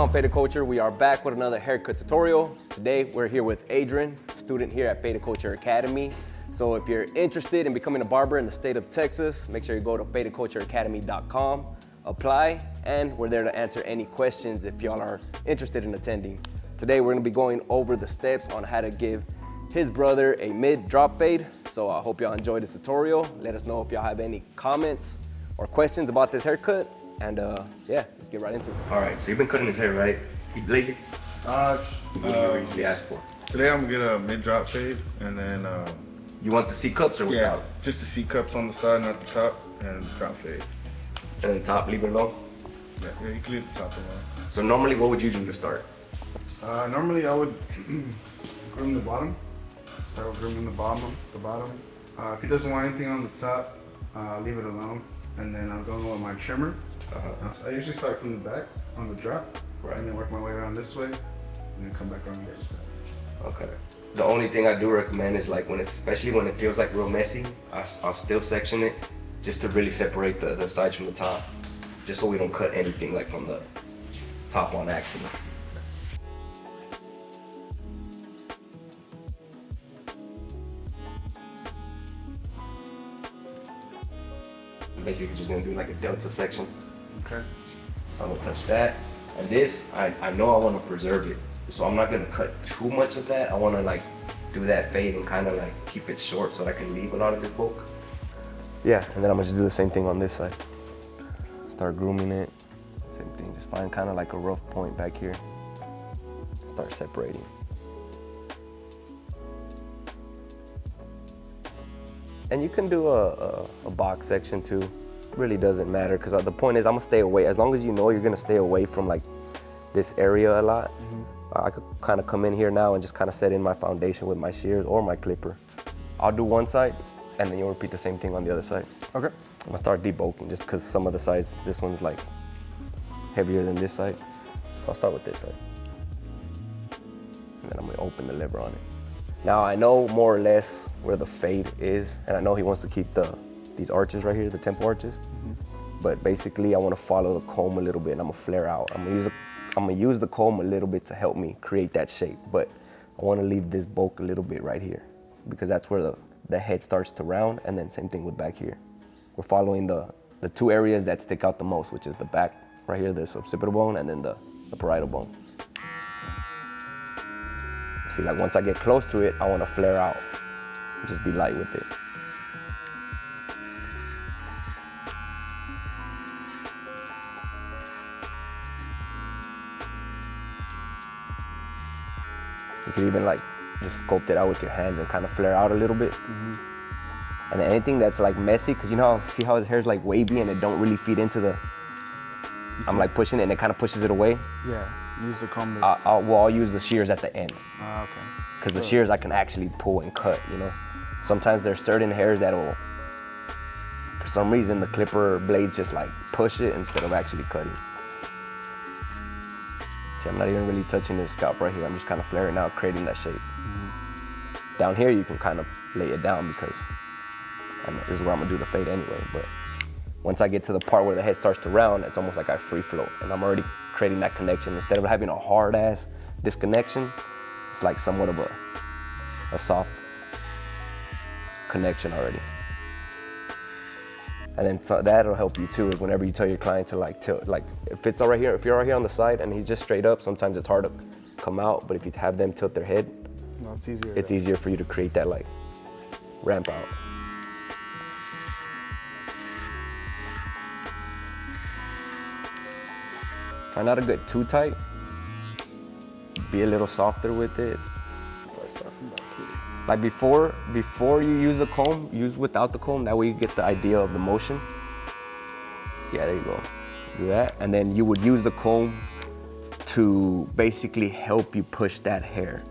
on, Faded Culture? We are back with another haircut tutorial. Today we're here with Adrian, student here at Faded Culture Academy. So if you're interested in becoming a barber in the state of Texas, make sure you go to fadedcultureacademy.com, apply, and we're there to answer any questions if y'all are interested in attending. Today we're gonna be going over the steps on how to give his brother a mid-drop fade. So I hope y'all enjoy this tutorial. Let us know if y'all have any comments or questions about this haircut. And yeah, let's get right into it. All right, so you've been cutting his hair, right? You bleed? What do you usually ask for? Today I'm gonna get a mid-drop fade, and then you want the C cups or without? Yeah, just the C cups on the side, not the top, and drop fade. And then top, leave it alone? Yeah, you can leave the top alone. So normally, what would you do to start? Normally I would groom the bottom. Start with grooming the bottom. If he doesn't want anything on the top, leave it alone, and then I'll go with my trimmer. So I usually start from the back on the drop, right, and then work my way around this way, and then come back around the other side. Okay. The only thing I do recommend is like especially when it feels like real messy, I'll still section it just to really separate the sides from the top, just so we don't cut anything like from the top on accident. Basically just gonna do like a delta section. Okay. So I'm gonna touch that. And this, I know I wanna preserve it. So I'm not gonna cut too much of that. I wanna like do that fade and kind of like keep it short so that I can leave a lot of this bulk. Yeah, and then I'm gonna just do the same thing on this side. Start grooming it, same thing. Just find kind of like a rough point back here. Start separating. And you can do a box section too. Really doesn't matter, because the point is I'm gonna stay away. As long as you know you're gonna stay away from like this area a lot, I could kind of come in here now and just kind of set in my foundation with my shears or my clipper. I'll do one side and then you'll repeat the same thing on the other side. Okay. I'm gonna start debulking just because some of the sides, this one's like heavier than this side. So I'll start with this side. And then I'm gonna open the lever on it. Now I know more or less where the fade is, and I know he wants to keep these arches right here, the temple arches. But basically I want to follow the comb a little bit and I'm gonna flare out. I'm gonna use the comb a little bit to help me create that shape, but I want to leave this bulk a little bit right here because that's where the head starts to round, and then same thing with back here. We're following the two areas that stick out the most, which is the back right here, this occipital bone, and then the parietal bone. See, like once I get close to it, I want to flare out. Just be light with it. You could even like just sculpt it out with your hands and kind of flare out a little bit. And then anything that's like messy, because you know, see how his hair's like wavy and it don't really feed into the, I'm like pushing it and it kind of pushes it away. Yeah, use the comb. I'll use the shears at the end. Okay. Because the shears I can actually pull and cut, you know. Sometimes there's certain hairs that'll, for some reason, the clipper blades just like push it instead of actually cutting. See, I'm not even really touching this scalp right here. I'm just kind of flaring out, creating that shape. Down here, you can kind of lay it down because this is where I'm gonna do the fade anyway. But once I get to the part where the head starts to round, it's almost like I free float, and I'm already creating that connection. Instead of having a hard ass disconnection, it's like somewhat of a soft connection already. And then so that'll help you too, is whenever you tell your client to like tilt, like if it's all right here, if you're right here on the side and he's just straight up, sometimes it's hard to come out, but if you have them tilt their head, no, it's easier. It's easier for you to create that like ramp out. Try not to get too tight. Be a little softer with it. Start from back here. Like before you use the comb, use without the comb. That way you get the idea of the motion. Yeah, there you go. Do that, and then you would use the comb to basically help you push that hair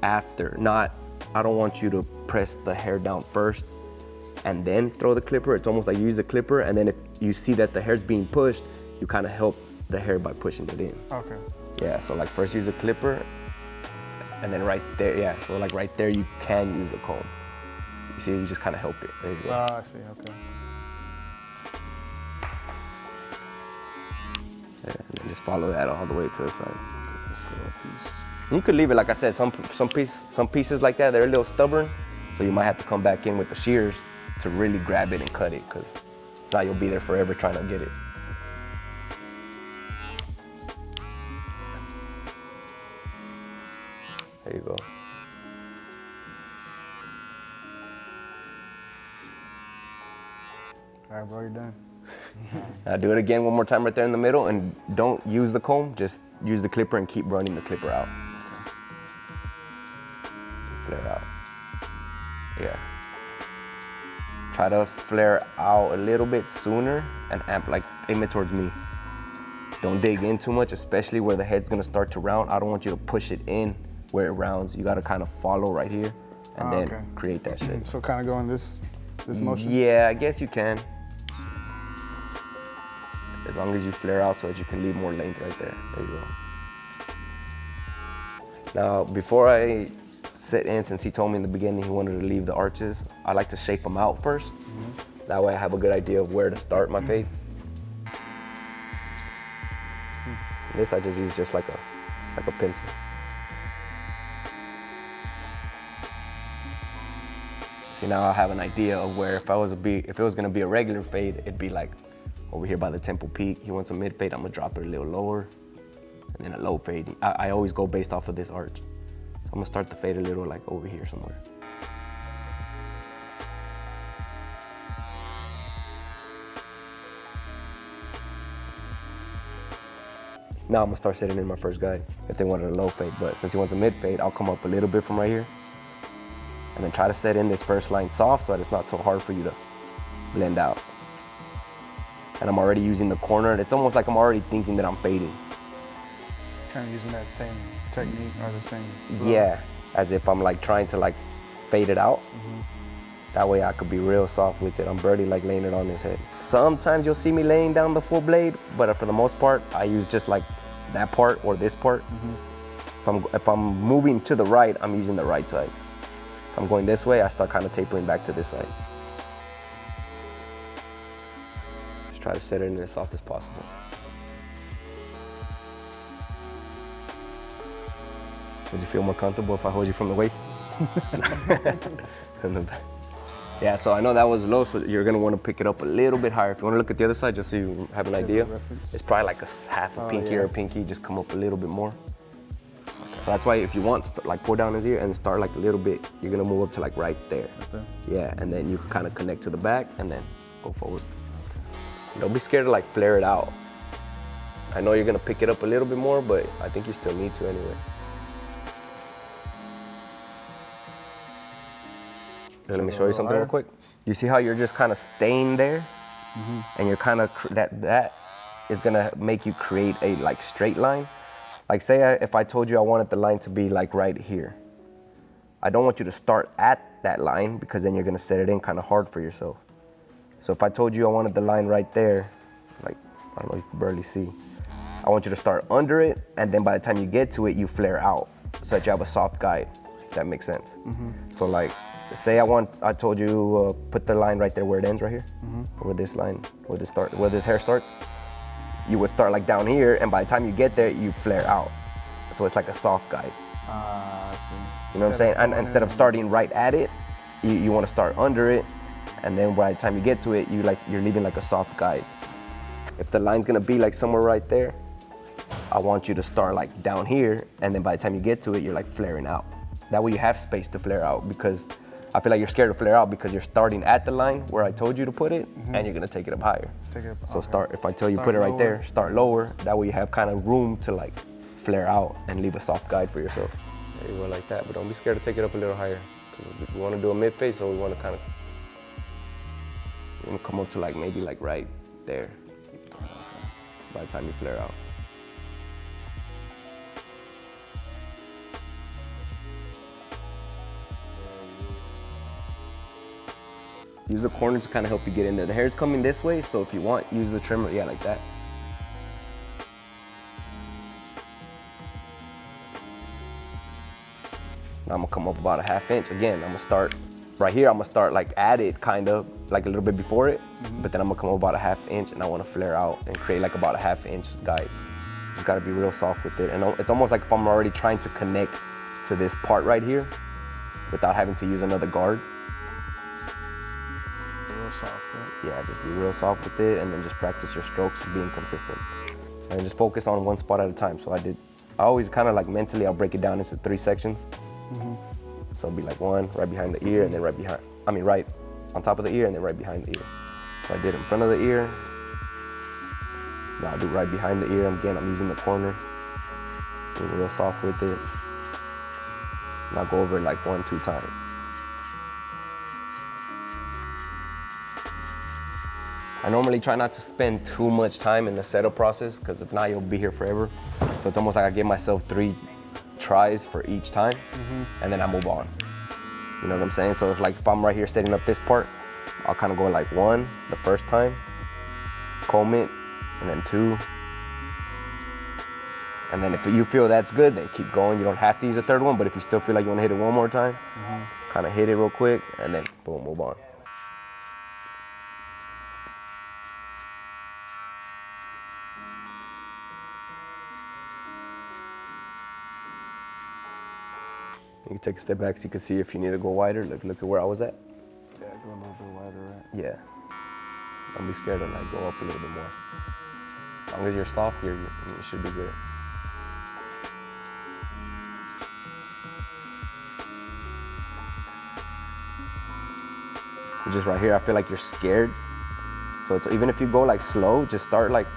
after. I don't want you to press the hair down first and then throw the clipper. It's almost like you use the clipper, and then if you see that the hair's being pushed, you kind of help the hair by pushing it in. Okay. Yeah, so like first use a clipper, and then right there, yeah, so like right there you can use the comb. You see, you just kind of help it. There you go. I see, okay. Yeah, and then just follow that all the way to the side. This little piece. You could leave it, like I said, some pieces like that, they're a little stubborn, so you might have to come back in with the shears to really grab it and cut it, because now you'll be there forever trying to get it. There you go. All right, bro, you're done. Now do it again one more time right there in the middle, and don't use the comb, just use the clipper and keep running the clipper out. Flare out. Yeah. Try to flare out a little bit sooner and aim it towards me. Don't dig in too much, especially where the head's gonna start to round. I don't want you to push it in where it rounds. You gotta kind of follow right here and then create that shape. So kind of go in this motion? Yeah, I guess you can. As long as you flare out so that you can leave more length right there. There you go. Now, before I set in, since he told me in the beginning he wanted to leave the arches, I like to shape them out first. That way I have a good idea of where to start my fade. This I just use just like a pencil. See, now I have an idea of where if it was gonna be a regular fade, it'd be like over here by the temple peak. He wants a mid fade, I'm gonna drop it a little lower, and then a low fade. I always go based off of this arch. So I'm gonna start the fade a little like over here somewhere. Now I'm gonna start setting in my first guide if they wanted a low fade, but since he wants a mid fade, I'll come up a little bit from right here and then try to set in this first line soft so that it's not so hard for you to blend out. And I'm already using the corner. It's almost like I'm already thinking that I'm fading. Kind of using that same technique or the same flow. Yeah, as if I'm like trying to like fade it out. That way I could be real soft with it. I'm barely like laying it on his head. Sometimes you'll see me laying down the full blade, but for the most part, I use just like that part or this part. If I'm moving to the right, I'm using the right side. If I'm going this way, I start kind of tapering back to this side. Just try to set it in as soft as possible. Would you feel more comfortable if I hold you from the waist? From the back. Yeah, so I know that was low, so you're gonna wanna pick it up a little bit higher. If you wanna look at the other side, just so you have an idea, it's probably like a half a pinky or a pinky, just come up a little bit more. So that's why if you want, like pull down his ear and start like a little bit, you're gonna move up to like right there. Yeah, and then you can kind of connect to the back and then go forward. Don't be scared to like flare it out. I know you're gonna pick it up a little bit more, but I think you still need to anyway. Let me show you something real quick. You see how you're just kind of staying there? And you're kind of, that is gonna make you create a like straight line. Like say if I told you I wanted the line to be like right here. I don't want you to start at that line because then you're gonna set it in kind of hard for yourself. So if I told you I wanted the line right there, like, I don't know, you can barely see. I want you to start under it, and then by the time you get to it, you flare out so that you have a soft guide, if that makes sense. So like, say I told you put the line right there where it ends right here, where this line, where this hair starts. You would start like down here, and by the time you get there, you flare out. So it's like a soft guide. I see. You know what I'm saying? And instead of starting right at it, you want to start under it, and then by the time you get to it, you're leaving like a soft guide. If the line's gonna be like somewhere right there, I want you to start like down here, and then by the time you get to it, you're like flaring out. That way you have space to flare out, because I feel like you're scared to flare out because you're starting at the line where I told you to put it, and you're gonna take it up higher. So if I tell you put it right there, start lower. That way you have kind of room to like flare out and leave a soft guide for yourself. There you go, like that, but don't be scared to take it up a little higher. We wanna do a mid fade, so we wanna kind of, come up to like maybe like right there by the time you flare out. Use the corners to kind of help you get in there. The hair's coming this way, so if you want, use the trimmer, yeah, like that. Now I'm gonna come up about a ½ inch. Again, I'm gonna start right here. I'm gonna start like at it, kind of, like a little bit before it, but then I'm gonna come up about a ½ inch, and I wanna flare out and create like about a ½ inch guide. Just gotta be real soft with it. And it's almost like if I'm already trying to connect to this part right here without having to use another guard. Real soft, right? Yeah, just be real soft with it and then just practice your strokes being consistent. And just focus on one spot at a time. So I always kind of like mentally, I'll break it down into 3 sections. So it'll be like 1 right behind the ear and then right on top of the ear and then right behind the ear. So I did in front of the ear. Now I'll do right behind the ear. Again, I'm using the corner. Being real soft with it. And I'll go over it like 1-2 times. I normally try not to spend too much time in the setup process because if not, you'll be here forever. So it's almost like I give myself 3 tries for each time and then I move on. You know what I'm saying? So if I'm right here setting up this part, I'll kind of go like 1 the first time, comb it, and then 2. And then if you feel that's good, then keep going. You don't have to use a 3rd one, but if you still feel like you want to hit it 1 more time, kind of hit it real quick, and then boom, move on. You can take a step back so you can see if you need to go wider. Look at where I was at. Yeah, go a little bit wider, right? Yeah. Don't be scared to like go up a little bit more. As long as you're soft here, you should be good. Just right here, I feel like you're scared. So it's, even if you go like slow, just start like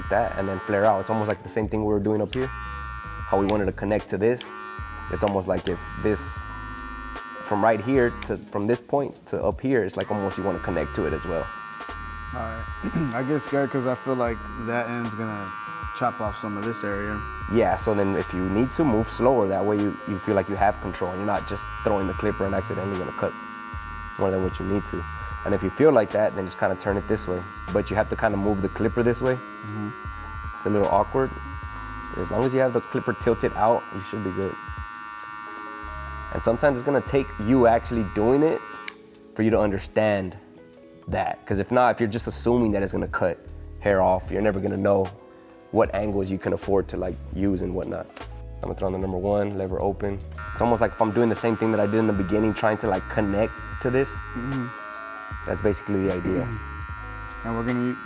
that and then flare out. It's almost like the same thing we were doing up here. How we wanted to connect to this. It's almost like if this, from right here from this point to up here, it's like almost you want to connect to it as well. All right. I get scared because I feel like that end's gonna chop off some of this area. Yeah, so then if you need to, move slower. That way you feel like you have control. You're not just throwing the clipper and accidentally gonna cut more than what you need to. And if you feel like that, then just kind of turn it this way. But you have to kind of move the clipper this way. It's a little awkward. As long as you have the clipper tilted out, you should be good. And sometimes it's gonna take you actually doing it for you to understand that. Because if not, if you're just assuming that it's gonna cut hair off, you're never gonna know what angles you can afford to like use and whatnot. I'm gonna throw on the number 1, lever open. It's almost like if I'm doing the same thing that I did in the beginning, trying to like connect to this. That's basically the idea. And we're gonna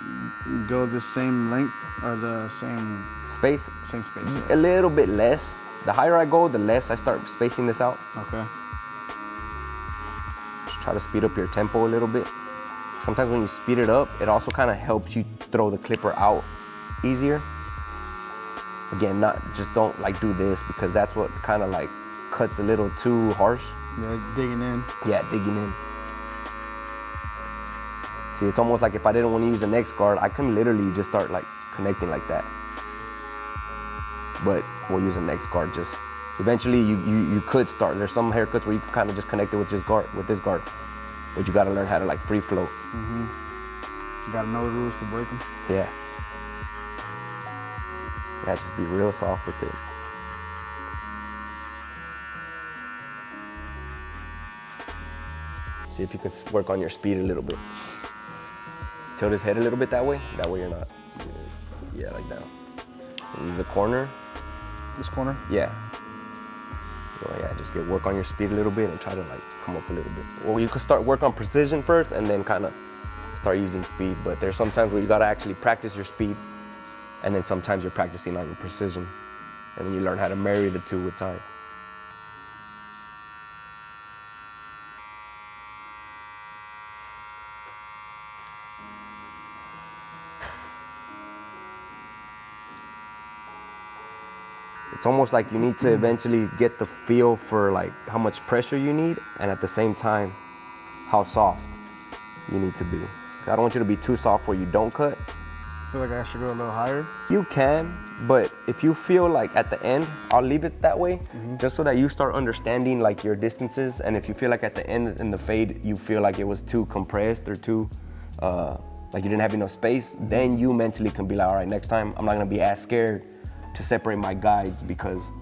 go the same length or the same Space? Same space. A little bit less. The higher I go, the less I start spacing this out. Okay. Just try to speed up your tempo a little bit. Sometimes when you speed it up, it also kind of helps you throw the clipper out easier. Again, just don't like do this because that's what kind of like cuts a little too harsh. Yeah, digging in. Yeah, digging in. See, it's almost like if I didn't want to use the next guard, I can literally just start like connecting like that. But we'll use the next guard just. Eventually you could start. There's some haircuts where you can kind of just connect it with this guard. But you gotta learn how to like free float. You gotta know the rules to break them. Yeah. Yeah, just be real soft with it. See if you can work on your speed a little bit. Tilt his head a little bit that way. That way you're not. Yeah, like that. And use the corner. This corner? Yeah. So yeah, just work on your speed a little bit and try to like come up a little bit. Or you could start work on precision first and then kind of start using speed. But there's sometimes where you gotta actually practice your speed, and then sometimes you're practicing on your precision, and then you learn how to marry the two with time. It's almost like you need to eventually get the feel for like how much pressure you need, and at the same time, how soft you need to be. I don't want you to be too soft where you don't cut. I feel like I should go a little higher. You can, but if you feel like at the end, I'll leave it that way, just so that you start understanding like your distances. And if you feel like at the end in the fade, you feel like it was too compressed or too, like you didn't have enough space, then you mentally can be like, all right, next time I'm not gonna be as scared to separate my guides because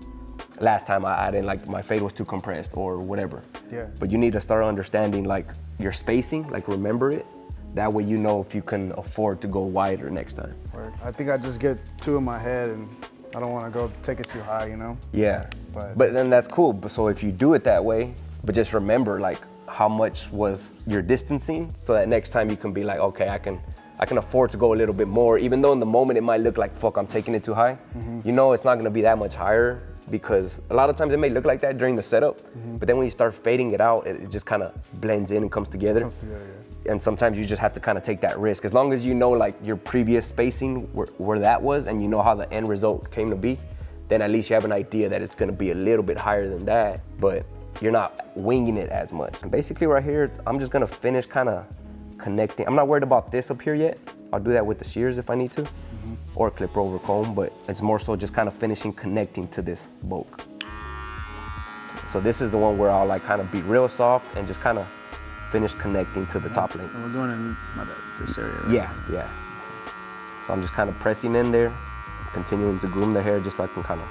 last time I didn't like my fade was too compressed or whatever. Yeah. But you need to start understanding like your spacing, like remember it. That way you know if you can afford to go wider next time. I think I just get two in my head and I don't want to go take it too high, you know? Yeah, But- but then that's cool. But so if you do it that way, but just remember like how much was your distancing, so that next time you can be like, okay, I can afford to go a little bit more, even though in the moment it might look like, fuck, I'm taking it too high. You know it's not gonna be that much higher, because a lot of times it may look like that during the setup, but then when you start fading it out, it just kind of blends in and comes together. And sometimes you just have to kind of take that risk. As long as you know like your previous spacing, where that was, and you know how the end result came to be, then at least you have an idea that it's gonna be a little bit higher than that, but you're not winging it as much. And basically right here, I'm just gonna finish kind of connecting. I'm not worried about this up here yet. I'll do that with the shears if I need to, or clipper over comb, but it's more so just kind of finishing connecting to this bulk. So this is the one where I'll like kind of be real soft and just kind of finish connecting to the top link. And we're doing it in this area, right? Yeah. So I'm just kind of pressing in there, continuing to groom the hair just so I can kind of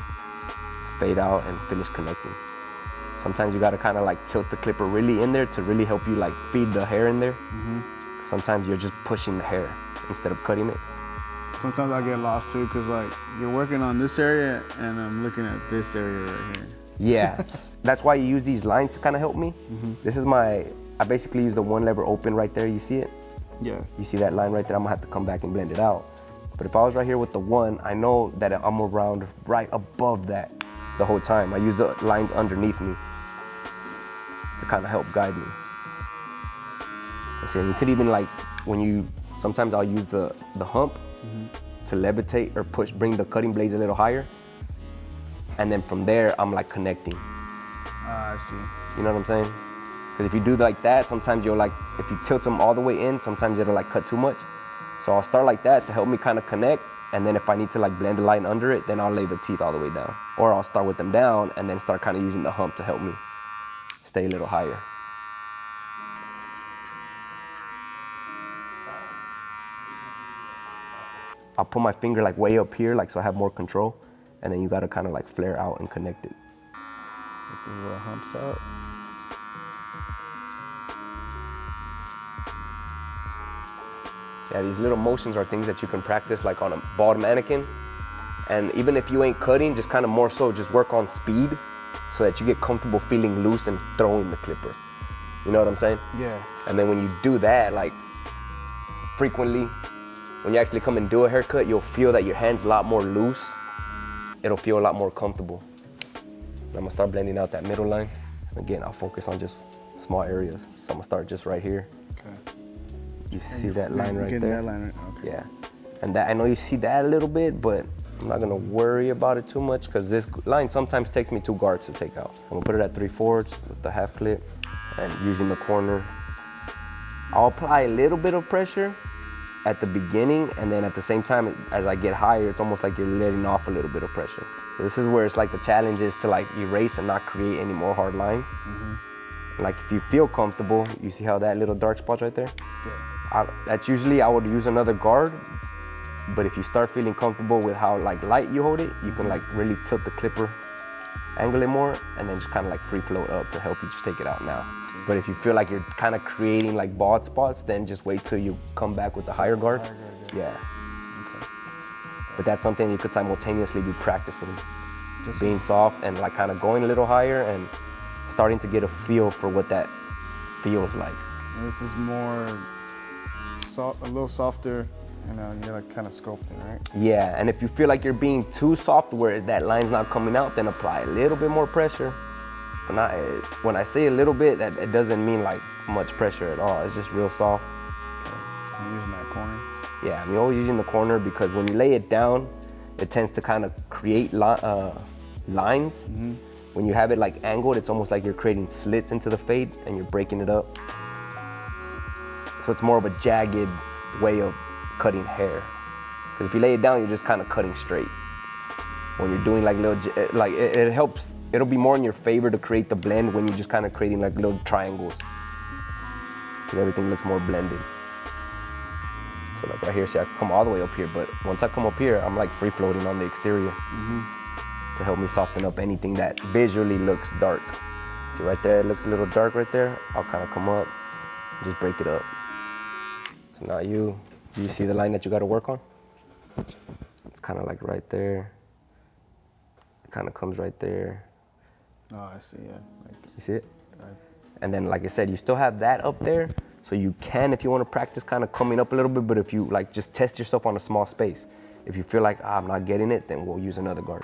fade out and finish connecting. Sometimes you gotta kind of like tilt the clipper really in there to really help you like feed the hair in there. Sometimes you're just pushing the hair instead of cutting it. Sometimes I get lost too, because like you're working on this area and I'm looking at this area right here. Yeah, that's why you use these lines to kind of help me. This is I basically use the one lever open right there, you see it? Yeah. You see that line right there? I'm gonna have to come back and blend it out. But if I was right here with the one, I know that I'm around right above that the whole time. I use the lines underneath me to kind of help guide me. So you could even like, sometimes I'll use the hump to levitate or bring the cutting blades a little higher. And then from there, I'm like connecting. I see. You know what I'm saying? Because if you do like that, sometimes you'll like, if you tilt them all the way in, sometimes it'll like cut too much. So I'll start like that to help me kind of connect. And then if I need to like blend a line under it, then I'll lay the teeth all the way down. Or I'll start with them down and then start kind of using the hump to help me stay a little higher. I'll put my finger like way up here, like so I have more control. And then you gotta kind of like flare out and connect it. Get these little humps out. Yeah, these little motions are things that you can practice like on a bald mannequin. And even if you ain't cutting, just kind of more so just work on speed so that you get comfortable feeling loose and throwing the clipper. You know what I'm saying? Yeah. And then when you do that, like frequently, when you actually come and do a haircut, you'll feel that your hand's a lot more loose. It'll feel a lot more comfortable. And I'm gonna start blending out that middle line. Again, I'll focus on just small areas. So I'm gonna start just right here. Okay. You see that line right Getting there? that line right. Okay. Yeah. And that, I know you see that a little bit, but I'm not gonna worry about it too much because this line sometimes takes me 2 guards to take out. I'm gonna put it at 3/4 with the half clip and using the corner. I'll apply a little bit of pressure at the beginning, and then at the same time, as I get higher, it's almost like you're letting off a little bit of pressure. So this is where it's like the challenge is to like erase and not create any more hard lines. Like if you feel comfortable, you see how that little dark spot's right there? Yeah. That's usually I would use another guard, but if you start feeling comfortable with how like light you hold it, you can like really tilt the clipper, angle it more, and then just kind of like free float up to help you just take it out now. But if you feel like you're kind of creating like bald spots, then just wait till you come back with the higher guard. Yeah. Okay. But that's something you could simultaneously be practicing. Just being soft and like kind of going a little higher and starting to get a feel for what that feels like. And this is more a little softer, and you're like kind of sculpting, right? Yeah, and if you feel like you're being too soft where that line's not coming out, then apply a little bit more pressure. But not, when I say a little bit, that it doesn't mean like much pressure at all. It's just real soft. Okay. I'm using that corner. Yeah, I'm always using the corner because when you lay it down, it tends to kind of create lines. When you have it like angled, it's almost like you're creating slits into the fade and you're breaking it up. So it's more of a jagged way of cutting hair. Because if you lay it down, you're just kind of cutting straight. When you're doing like little, it helps, it'll be more in your favor to create the blend when you're just kind of creating like little triangles. Because everything looks more blended. So like right here, see I come all the way up here, but once I come up here, I'm like free floating on the exterior to help me soften up anything that visually looks dark. See right there, it looks a little dark right there. I'll kind of come up, just break it up. So now do you see the line that you got to work on? It's kind of like right there. kind of comes right there. Oh, I see, yeah. Like, You see it? right. And then, like I said, you still have that up there, so you can, if you want to practice kind of coming up a little bit, but if you like just test yourself on a small space. If you feel like, I'm not getting it, then we'll use another guard.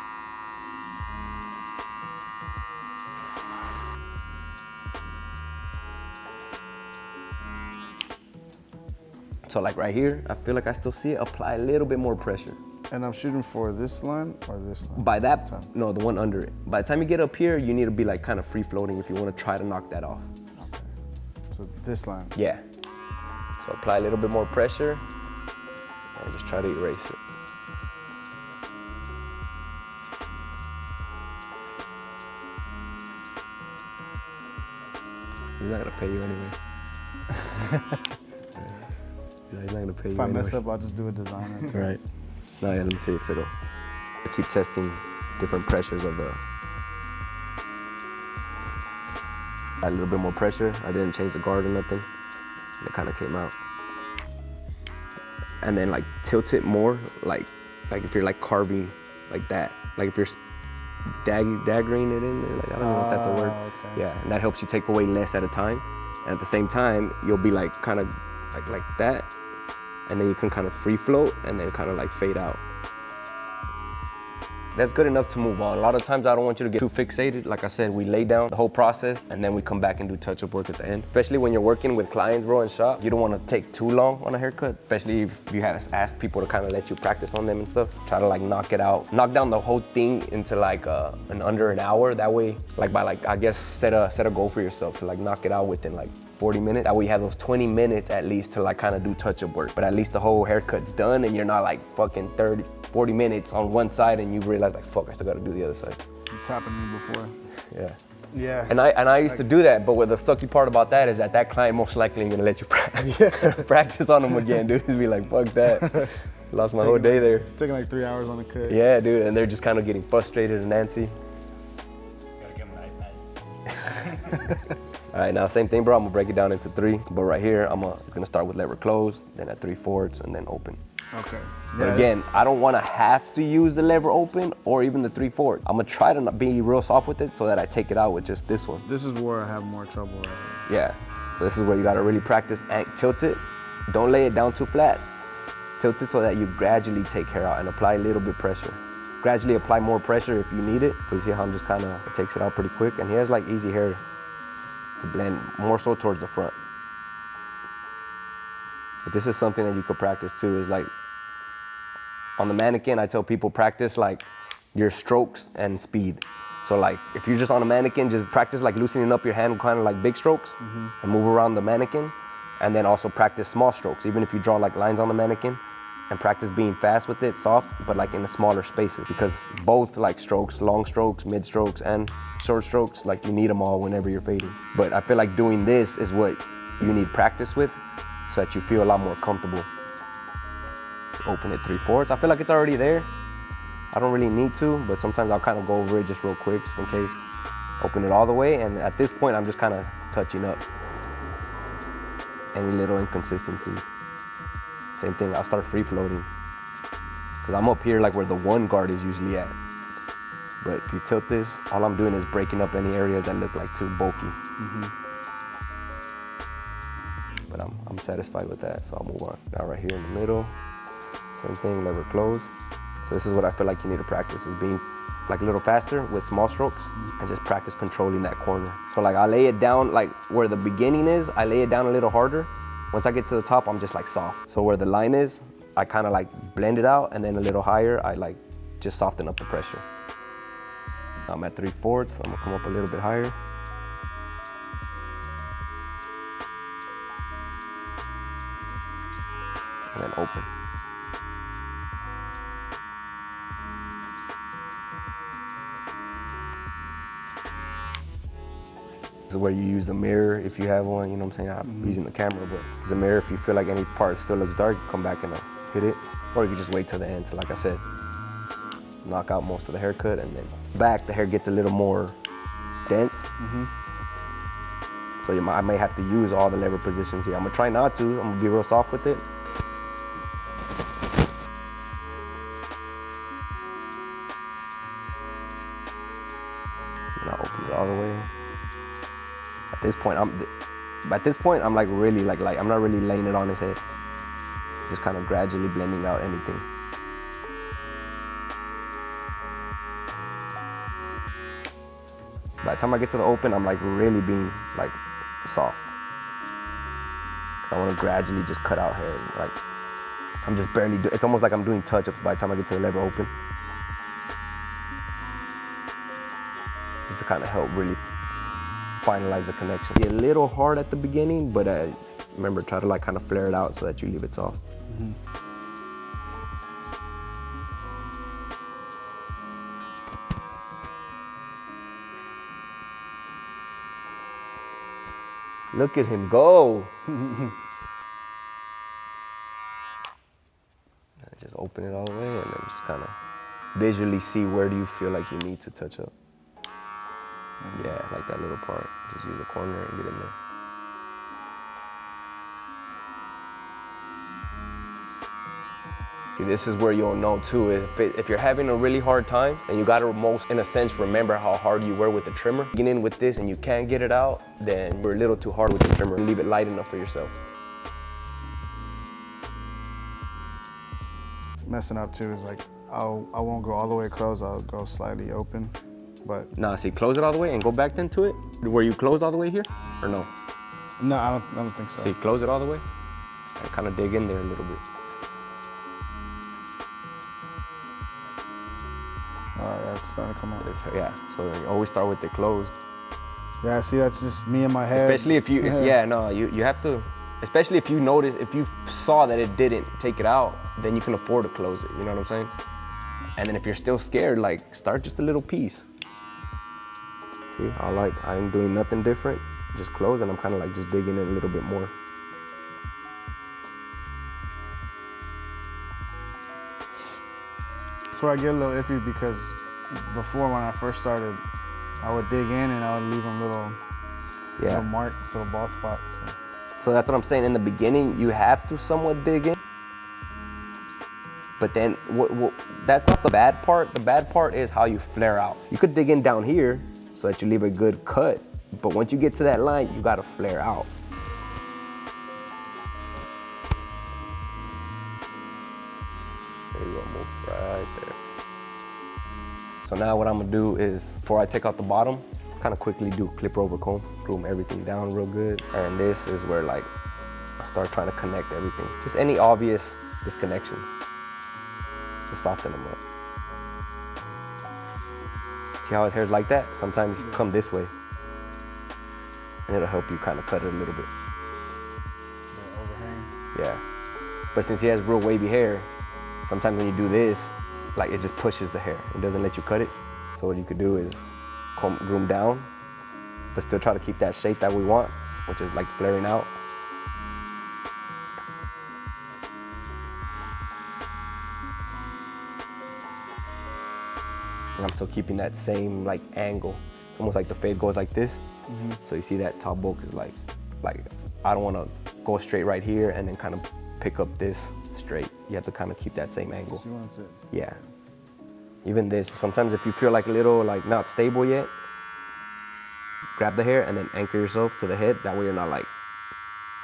So like right here, I feel like I still see it. Apply a little bit more pressure. And I'm shooting for this line or this line? By that, Time. no, the one under it. By the time you get up here, you need to be like kind of free floating if you want to try to knock that off. Okay. So this line. Yeah. So apply a little bit more pressure and just try to erase it. He's not gonna pay you anyway. He's not gonna pay you If I anyway. mess up, I'll just do a design. Right. No, yeah, let me see if it'll. I keep testing different pressures of the. A little bit more pressure. I didn't change the guard or nothing. And it kind of came out. And then like tilt it more, like if you're like carving like that. Like if you're daggering it in there, like I don't know if that's a word. Okay. Yeah, and that helps you take away less at a time. And at the same time, you'll be like kind of like that. And then you can kind of free float and then kind of like fade out. That's good enough to move on. A lot of times I don't want you to get too fixated. Like I said, we lay down the whole process and then we come back and do touch-up work at the end. Especially when you're working with clients, bro, in shop. You don't want to take too long on a haircut, especially if you have asked people to kind of let you practice on them and stuff. Try to like knock it out, knock down the whole thing into like under an hour. That way, like by like, I guess set a goal for yourself to like knock it out within like 40 minutes. That way you have those 20 minutes at least to like kind of do touch-up work. But at least the whole haircut's done and you're not like fucking 30, 40 minutes on one side and you realize like, fuck, I still gotta do the other side. You tapping me before. Yeah. Yeah. And I used to do that, but what the sucky part about that is that client most likely ain't gonna let you practice on them again, dude. He'd be like, fuck that. Lost my whole day there. Taking like 3 hours on the cut. Yeah, dude, and they're just kind of getting frustrated and antsy. Gotta give him an iPad. All right, now same thing, bro. I'm gonna break it down into 3, but right here, it's gonna start with lever close, then at 3/4, and then open. Okay. But again, I don't wanna have to use the lever open or even the 3/4. I'm gonna try to not be real soft with it so that I take it out with just this one. This is where I have more trouble right here. Yeah, so this is where you gotta really practice and tilt it. Don't lay it down too flat. Tilt it so that you gradually take hair out and apply a little bit pressure. Gradually apply more pressure if you need it. But you see how I'm just kinda, it takes it out pretty quick. And he has like easy hair to blend more so towards the front. But this is something that you could practice too, is like, on the mannequin, I tell people practice like your strokes and speed. So like, if you're just on a mannequin, just practice like loosening up your hand, kind of like big strokes, and move around the mannequin. And then also practice small strokes, even if you draw like lines on the mannequin, and practice being fast with it, soft, but like in the smaller spaces. Because both like strokes, long strokes, mid strokes, and short strokes, like you need them all whenever you're fading. But I feel like doing this is what you need practice with so that you feel a lot more comfortable. Open it 3/4. I feel like it's already there. I don't really need to, but sometimes I'll kind of go over it just real quick, just in case. Open it all the way, and at this point, I'm just kind of touching up any little inconsistency. Same thing, I'll start free floating. Cause I'm up here like where the one guard is usually at. But if you tilt this, all I'm doing is breaking up any areas that look like too bulky. But I'm satisfied with that, so I'll move on. Now right here in the middle, same thing, lever close. So this is what I feel like you need to practice, is being like a little faster with small strokes and just practice controlling that corner. So like I lay it down, like where the beginning is, I lay it down a little harder. Once I get to the top, I'm just like soft. So where the line is, I kind of like blend it out, and then a little higher, I like just soften up the pressure. I'm at 3/4, I'm gonna come up a little bit higher. And then open. This is where you use the mirror if you have one, you know what I'm saying? I'm using the camera, but use a mirror if you feel like any part still looks dark, you come back and hit it. Or you can just wait till the end to, like I said, knock out most of the haircut, and then back, the hair gets a little more dense. So I may have to use all the lever positions here. I'm gonna try not to, I'm gonna be real soft with it. this point, I'm like really like I'm not really laying it on his head. Just kind of gradually blending out anything. By the time I get to the open, I'm like really being like soft. I want to gradually just cut out hair. Like I'm just barely it's almost like I'm doing touch-ups by the time I get to the lever open. Just to kind of help really finalize the connection. Be a little hard at the beginning, but remember, try to like kind of flare it out so that you leave it soft. Mm-hmm. Look at him go. Just open it all the way and then just kind of visually see where do you feel like you need to touch up. Yeah, like that little part. Just use the corner and get in there. See, this is where you'll know too, if you're having a really hard time and you gotta most, in a sense, remember how hard you were with the trimmer. Get in with this and you can't get it out, then you're a little too hard with the trimmer. Leave it light enough for yourself. Messing up too is like, I won't go all the way closed, I'll go slightly open, but. Nah, see, close it all the way and go back then to it. Were you closed all the way here, or no? No, I don't think so. See, close it all the way and kind of dig in there a little bit. Oh, yeah, it's starting to come out. Yeah, so you always start with it closed. Yeah, see, that's just me in my head. Especially if you, yeah, no, you have to, especially if you notice, if you saw that it didn't take it out, then you can afford to close it, you know what I'm saying? And then if you're still scared, like, start just a little piece. See, I'm doing nothing different, just close, and I'm kind of like just digging in a little bit more. That's where I get a little iffy because before when I first started, I would dig in and I would leave them little marks, little bald spots. So that's what I'm saying. In the beginning, you have to somewhat dig in. But then, that's not the bad part. The bad part is how you flare out. You could dig in down here so that you leave a good cut. But once you get to that line, you gotta flare out. There you go, move right there. So now what I'm gonna do is, before I take out the bottom, kind of quickly do clipper over comb, groom everything down real good. And this is where like, I start trying to connect everything. Just any obvious disconnections. Just soften them up. See how his hair's like that? Sometimes you come this way. And it'll help you kind of cut it a little bit. Overhang. Yeah. But since he has real wavy hair, sometimes when you do this, like it just pushes the hair. It doesn't let you cut it. So what you could do is groom down, but still try to keep that shape that we want, which is like flaring out. And I'm still keeping that same like angle. It's almost like the fade goes like this. Mm-hmm. So you see that top bulk is like I don't want to go straight right here and then kind of pick up this straight. You have to kind of keep that same angle. She wants it. Yeah. Even this, sometimes if you feel like a little like not stable yet, grab the hair and then anchor yourself to the head. That way you're not like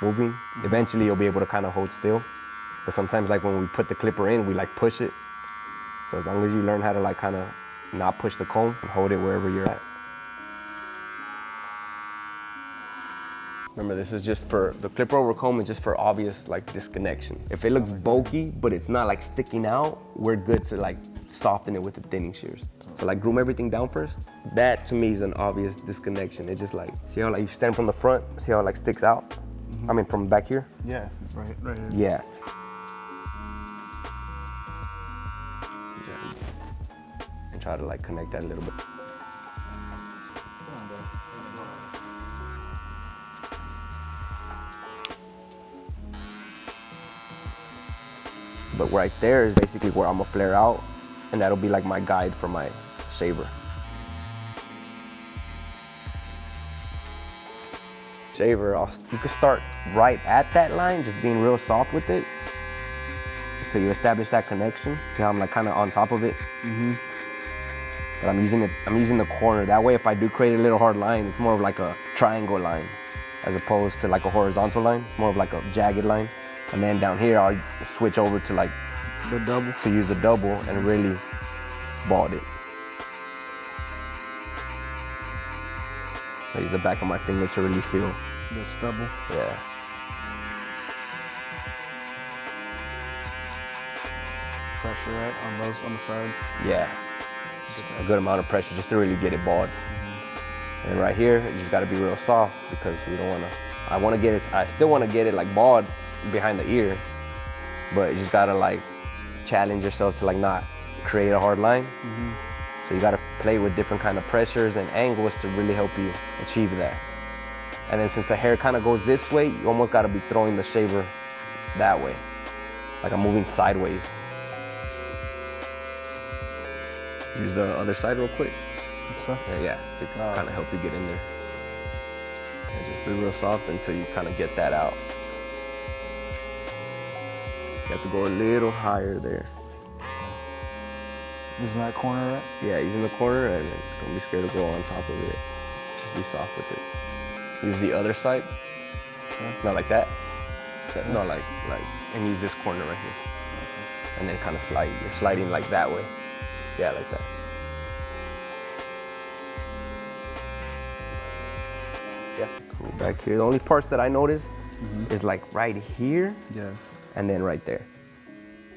moving. Mm-hmm. Eventually you'll be able to kind of hold still. But sometimes like when we put the clipper in, we like push it. So as long as you learn how to like kind of not push the comb and hold it wherever you're at. Remember, this is just for, the clipper over comb is just for obvious like disconnection. If it looks bulky, but it's not like sticking out, we're good to like soften it with the thinning shears. So like groom everything down first. That to me is an obvious disconnection. It just like, see how like you stand from the front, see how it like sticks out? Mm-hmm. I mean from back here? Yeah, right here. Yeah. And try to like connect that a little bit. But right there is basically where I'm gonna flare out, and that'll be like my guide for my shaver. Shaver, you can start right at that line, just being real soft with it, so you establish that connection. See how I'm like kind of on top of it? But I'm using the corner. That way, if I do create a little hard line, it's more of like a triangle line as opposed to like a horizontal line. It's more of like a jagged line. And then down here, I'll switch over to like The double. to use the double and really bald it. I use the back of my finger to really feel. The stubble. Yeah. Pressure, right? On the sides. Yeah. Just a good amount of pressure just to really get it bald. And right here, you just gotta be real soft because we don't wanna, I still wanna get it like bald behind the ear, but you just gotta like challenge yourself to like not create a hard line. So you gotta play with different kind of pressures and angles to really help you achieve that. And then since the hair kind of goes this way, you almost gotta be throwing the shaver that way. Like I'm moving sideways. Use the other side real quick. So, Yeah, to kind of help you get in there. And just be real soft until you kind of get that out. You have to go a little higher there. using that corner, right? Yeah, using the corner and then don't be scared to go on top of it. Just be soft with it. Use the other side. Not like that. No, like, and use this corner right here. And then kind of slide. You're sliding like that way. Yeah, like that. Yeah, cool. Back here. The only parts that I noticed is like right here. Yeah. And then right there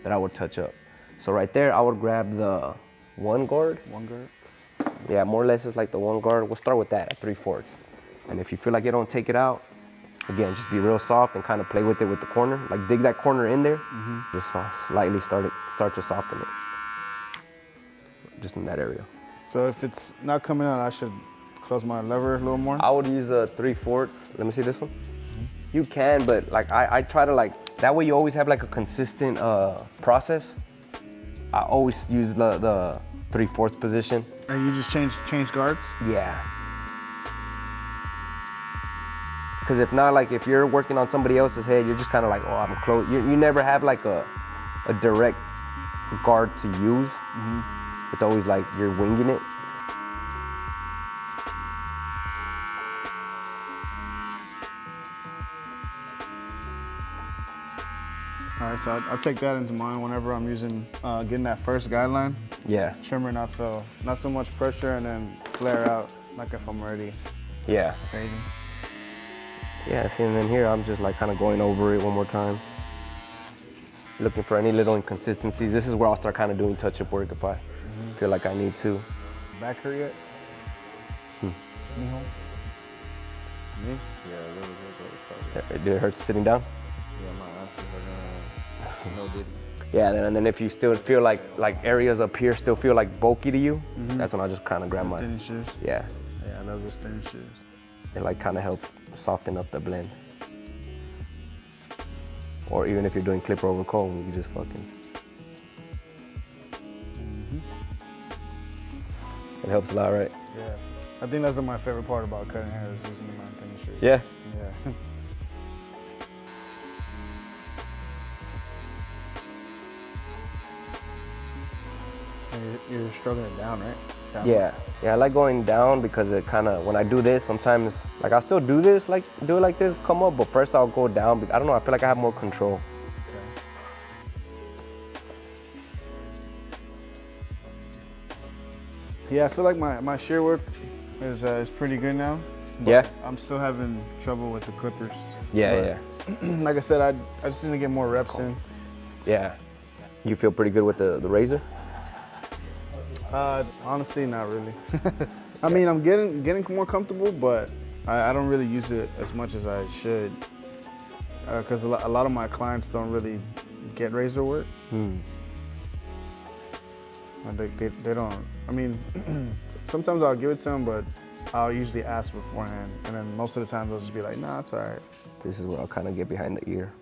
that I would touch up. So right there, I would grab the one guard. One guard. Yeah, more or less it's like the one guard. We'll start with that at 3/4. And if you feel like you don't take it out, again, just be real soft and kind of play with it with the corner. Like dig that corner in there. Just slightly start to soften it. Just in that area. So if it's not coming out, I should close my lever a little more? I would use a 3/4. Let me see this one. You can, but like I try to like, that way you always have like a consistent process. I always use the 3/4 position. And you just change guards? Yeah. Because if not, like if you're working on somebody else's head, you're just kind of like, oh, I'm close. You never have like a direct guard to use. It's always like you're winging it. All right, so I'll take that into mind whenever I'm using, getting that first guideline. Yeah. Trimmer, not so much pressure, and then flare out like if I'm already Yeah. fading. Yeah, see, and then here I'm just like kind of going over it one more time. Looking for any little inconsistencies. This is where I'll start kind of doing touch-up work if I feel like I need to. Back hurt yet? Mijo? Me? Yeah, a little bit. Did it hurt sitting down? Yeah, my ass is like, no did. Yeah, and then if you still feel like areas up here still feel like bulky to you, that's when I'll just kind of grab my, Thin shears. yeah. Yeah, I love those thin shears. It like kind of help soften up the blend. Or even if you're doing clipper over comb, you can just fucking. It helps a lot, right? Yeah. I think that's my favorite part about cutting hair is using my thin shears. Yeah. Yeah. And you're stroking it down, right? Down. Yeah, I like going down because it kind of, when I do this, sometimes, like I'll still do this, like do it like this, come up, but first I'll go down. I don't know, I feel like I have more control. Yeah, I feel like my shear work is pretty good now. But Yeah? I'm still having trouble with the clippers. Yeah, But, like I said, I just need to get more reps in. yeah. You feel pretty good with the razor? Honestly, not really. I mean, I'm getting more comfortable, but I don't really use it as much as I should. Because a lot of my clients don't really get razor work. They don't. I mean, sometimes I'll give it to them, but I'll usually ask beforehand. And then most of the time they'll just be like, nah, it's all right. This is where I'll kind of get behind the ear.